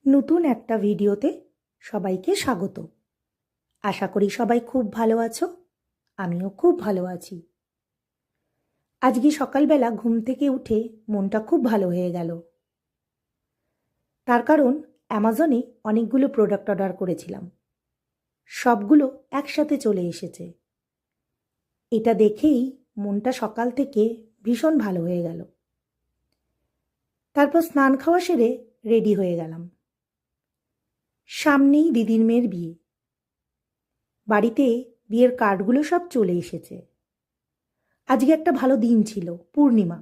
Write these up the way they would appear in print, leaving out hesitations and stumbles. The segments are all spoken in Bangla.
নতুন একটা ভিডিওতে সবাইকে স্বাগত। আশা করি সবাই খুব ভালো আছো। আমিও খুব ভালো আছি। আজকে সকালবেলা ঘুম থেকে উঠে মনটা খুব ভালো হয়ে গেল। তার কারণ অ্যামাজনে অনেকগুলো প্রোডাক্ট অর্ডার করেছিলাম, সবগুলো একসাথে চলে এসেছে। এটা দেখেই মনটা সকাল থেকে ভীষণ ভালো হয়ে গেল। তারপর স্নান খাওয়া সেরে রেডি হয়ে গেলাম। সামনেই দিদির মেয়ের বিয়ে। বাড়িতে বিয়ের কার্ডগুলো সব চলে এসেছে। আজকে একটা ভালো দিন ছিল, পূর্ণিমা।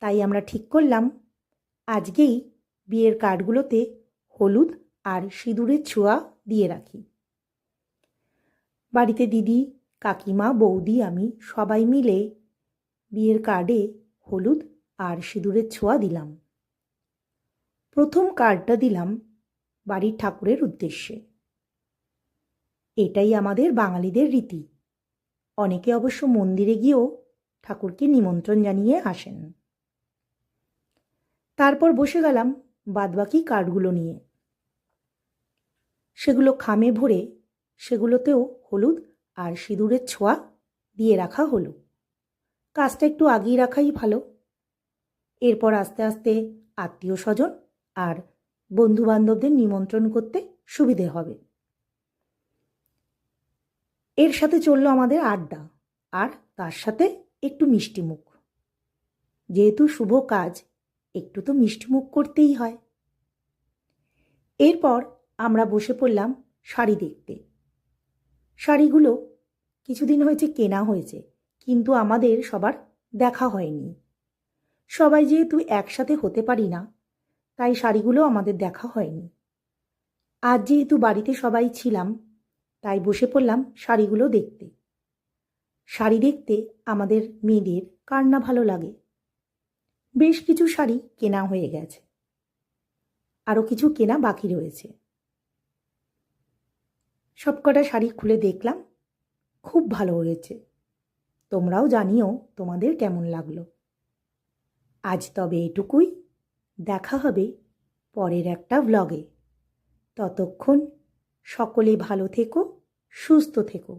তাই আমরা ঠিক করলাম আজকেই বিয়ের কার্ডগুলোতে হলুদ আর সিঁদুরের ছোঁয়া দিয়ে রাখি। বাড়িতে দিদি, কাকিমা, বৌদি, আমি সবাই মিলে বিয়ের কার্ডে হলুদ আর সিঁদুরের ছোঁয়া দিলাম। প্রথম কার্ডটা দিলাম বাড়ির ঠাকুরের উদ্দেশ্যে। এটাই আমাদের বাঙালিদের রীতি। অনেকে অবশ্য মন্দিরে গিয়েও ঠাকুরকে নিমন্ত্রণ জানিয়ে আসেন। তারপর বসে গেলাম বাদবাকি কার্ডগুলো নিয়ে। সেগুলো খামে ভরে সেগুলোতেও হলুদ আর সিঁদুরের ছোঁয়া দিয়ে রাখা হলো। কাজটা একটু আগিয়ে রাখাই ভালো। এরপর আস্তে আস্তে আত্মীয় স্বজন আর বন্ধুবান্ধবদের নিমন্ত্রণ করতে সুবিধে হবে। এর সাথে চলল আমাদের আড্ডা, আর তার সাথে একটু মিষ্টিমুখ। যেহেতু শুভ কাজ, একটু তো মিষ্টিমুখ করতেই হয়। এরপর আমরা বসে পড়লাম শাড়ি দেখতে। শাড়িগুলো কিছুদিন হয়েছে কেনা হয়েছে, কিন্তু আমাদের সবার দেখা হয়নি। সবাই যেহেতু একসাথে হতে পারি না, তাই শাড়িগুলো আমাদের দেখা হয়নি। আজ যেহেতু বাড়িতে সবাই ছিলাম, তাই বসে পড়লাম শাড়িগুলো দেখতে। শাড়ি দেখতে আমাদের মেয়েদের কার না ভালো লাগে। বেশ কিছু শাড়ি কেনা হয়ে গেছে, আরও কিছু কেনা বাকি রয়েছে। সবকটা শাড়ি খুলে দেখলাম, খুব ভালো হয়েছে। তোমরাও জানিও তোমাদের কেমন লাগলো। আজ তবে এটুকুই। দেখা হবে পরের একটা ব্লগে। ততক্ষণ সকলে ভালো থেকো, সুস্থ থেকো।